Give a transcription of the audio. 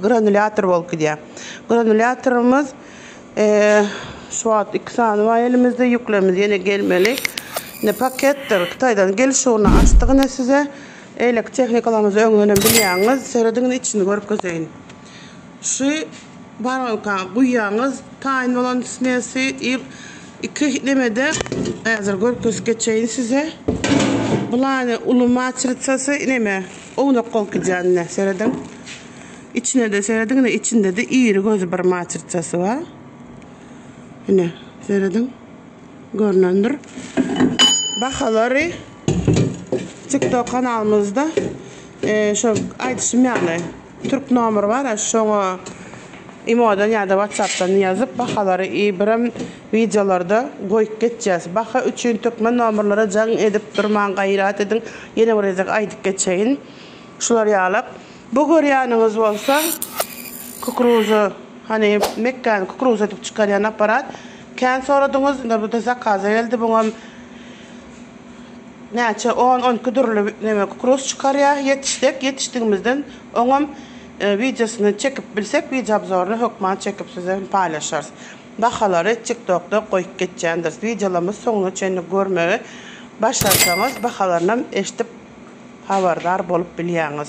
granulator bol gidiyor. Granulatorumuz şu an 2 tane var elimizde, yüklemiz yine gelmeli. Ne pakettir, Kıtaydan gelişiğini açtığını size eylek teknikalarımızı öngönen bilýäňiz, seredinin içini görüp gözeyin. Şu baraka guýýaňyz, taýin bolan ismesi iki nemede hazır görüp geçeyin size. Bulany ulu matritsası neme? Onu kolkyjanna seredin. İçine de seredin, içinde de iri göz bir matritsası var. Yine seredin. Görünendir. Bakalari TikTok kanalımızda şu aytışım yani Türk numara var. Şonu imodan ya da WhatsApp'tan yazıp bakalari birim videolarda koyup geçeceğiz. Baka üçün Türkmen numaralara can edip durman gayret edin. Yine buraya aytıp geçeyin. Şular yağlap. Bu görýäniniz olsa kukuruzu hani Mekkan kukuruzu edip çıkaryan aparat. Kän soradığınız bu da zakaz geldi buna näçe 10-12 türlü neme kukuruz çıkarya yetiştiğimizden onun videosunu çekip bilsek video obzorunu hukman çekip size paylaşırız. Bakalari TikTok'da koyup geçeceğindir. Videolarımız sonunu çeni görmeyi başlarsanız bakalarından eşitip haberdar bolup bilýäňiz.